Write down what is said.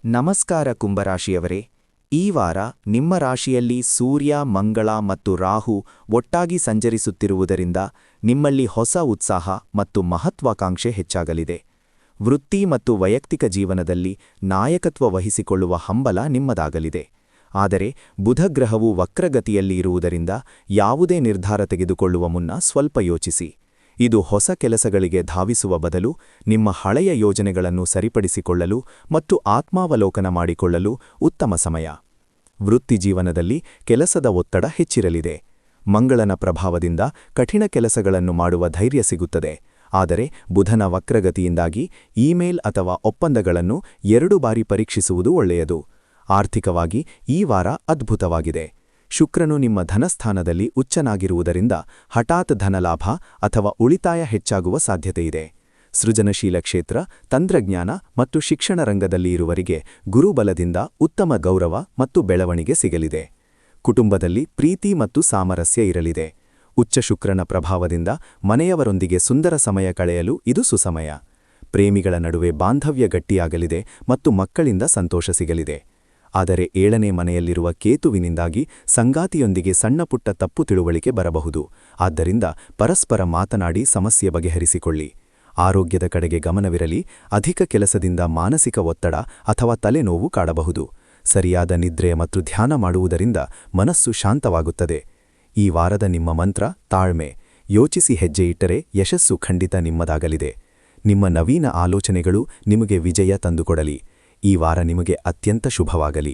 ನಮಸ್ಕಾರ ಕುಂಭರಾಶಿಯವರೇ, ಈ ವಾರ ನಿಮ್ಮ ರಾಶಿಯಲ್ಲಿ ಸೂರ್ಯ, ಮಂಗಳ ಮತ್ತು ರಾಹು ಒಟ್ಟಾಗಿ ಸಂಚರಿಸುತ್ತಿರುವುದರಿಂದ ನಿಮ್ಮಲ್ಲಿ ಹೊಸ ಉತ್ಸಾಹ ಮತ್ತು ಮಹತ್ವಾಕಾಂಕ್ಷೆ ಹೆಚ್ಚಾಗಲಿದೆ. ವೃತ್ತಿ ಮತ್ತು ವೈಯಕ್ತಿಕ ಜೀವನದಲ್ಲಿ ನಾಯಕತ್ವ ವಹಿಸಿಕೊಳ್ಳುವ ಹಂಬಲ ನಿಮ್ಮದಾಗಲಿದೆ. ಆದರೆ ಬುಧ ಗ್ರಹವು ವಕ್ರಗತಿಯಲ್ಲಿ ಇರುವುದರಿಂದ ಯಾವುದೇ ನಿರ್ಧಾರ ತೆಗೆದುಕೊಳ್ಳುವ ಮುನ್ನ ಸ್ವಲ್ಪ ಯೋಚಿಸಿ. ಇದು ಹೊಸ ಕೆಲಸಗಳಿಗೆ ಧಾವಿಸುವ ಬದಲು ನಿಮ್ಮ ಹಳೆಯ ಯೋಜನೆಗಳನ್ನು ಸರಿಪಡಿಸಿಕೊಳ್ಳಲು ಮತ್ತು ಆತ್ಮಾವಲೋಕನ ಮಾಡಿಕೊಳ್ಳಲು ಉತ್ತಮ ಸಮಯ. ವೃತ್ತಿಜೀವನದಲ್ಲಿ ಕೆಲಸದ ಒತ್ತಡ ಹೆಚ್ಚಿರಲಿದೆ. ಮಂಗಳನ ಪ್ರಭಾವದಿಂದ ಕಠಿಣ ಕೆಲಸಗಳನ್ನು ಮಾಡುವ ಧೈರ್ಯ ಸಿಗುತ್ತದೆ. ಆದರೆ ಬುಧನ ವಕ್ರಗತಿಯಿಂದಾಗಿ ಇಮೇಲ್ ಅಥವಾ ಒಪ್ಪಂದಗಳನ್ನು 2 ಬಾರಿ ಪರೀಕ್ಷಿಸುವುದು ಒಳ್ಳೆಯದು. ಆರ್ಥಿಕವಾಗಿ ಈ ವಾರ ಅದ್ಭುತವಾಗಿದೆ. ಶುಕ್ರನು ನಿಮ್ಮ ಧನಸ್ಥಾನದಲ್ಲಿ ಉಚ್ಚನಾಗಿರುವುದರಿಂದ ಹಠಾತ್ ಧನಲಾಭ ಅಥವಾ ಉಳಿತಾಯ ಹೆಚ್ಚಾಗುವ ಸಾಧ್ಯತೆಯಿದೆ. ಸೃಜನಶೀಲ ಕ್ಷೇತ್ರ, ತಂತ್ರಜ್ಞಾನ ಮತ್ತು ಶಿಕ್ಷಣ ರಂಗದಲ್ಲಿ ಇರುವರಿಗೆ ಗುರುಬಲದಿಂದ ಉತ್ತಮ ಗೌರವ ಮತ್ತು ಬೆಳವಣಿಗೆ ಸಿಗಲಿದೆ. ಕುಟುಂಬದಲ್ಲಿ ಪ್ರೀತಿ ಮತ್ತು ಸಾಮರಸ್ಯ ಇರಲಿದೆ. ಉಚ್ಚ ಶುಕ್ರನ ಪ್ರಭಾವದಿಂದ ಮನೆಯವರೊಂದಿಗೆ ಸುಂದರ ಸಮಯ ಕಳೆಯಲು ಇದು ಸುಸಮಯ. ಪ್ರೇಮಿಗಳ ನಡುವೆ ಬಾಂಧವ್ಯ ಗಟ್ಟಿಯಾಗಲಿದೆ ಮತ್ತು ಮಕ್ಕಳಿಂದ ಸಂತೋಷ ಸಿಗಲಿದೆ. ಆದರೆ 7ನೇ ಮನೆಯಲ್ಲಿರುವ ಕೇತುವಿನಿಂದಾಗಿ ಸಂಗಾತಿಯೊಂದಿಗೆ ಸಣ್ಣಪುಟ್ಟ ತಪ್ಪು ತಿಳುವಳಿಕೆ ಬರಬಹುದು. ಆದ್ದರಿಂದ ಪರಸ್ಪರ ಮಾತನಾಡಿ ಸಮಸ್ಯೆ ಬಗೆಹರಿಸಿಕೊಳ್ಳಿ. ಆರೋಗ್ಯದ ಕಡೆಗೆ ಗಮನವಿರಲಿ. ಅಧಿಕ ಕೆಲಸದಿಂದ ಮಾನಸಿಕ ಒತ್ತಡ ಅಥವಾ ತಲೆನೋವು ಕಾಡಬಹುದು. ಸರಿಯಾದ ನಿದ್ರೆ ಮತ್ತು ಧ್ಯಾನ ಮಾಡುವುದರಿಂದ ಮನಸ್ಸು ಶಾಂತವಾಗುತ್ತದೆ. ಈ ವಾರದ ನಿಮ್ಮ ಮಂತ್ರ ತಾಳ್ಮೆ. ಯೋಚಿಸಿ ಹೆಜ್ಜೆ ಇಟ್ಟರೆ ಯಶಸ್ಸು ಖಂಡಿತ ನಿಮ್ಮದಾಗಲಿದೆ. ನಿಮ್ಮ ನವೀನ ಆಲೋಚನೆಗಳು ನಿಮಗೆ ವಿಜಯ ತಂದುಕೊಡಲಿ. ಈ ವಾರ ನಿಮಗೆ ಅತ್ಯಂತ ಶುಭವಾಗಲಿ.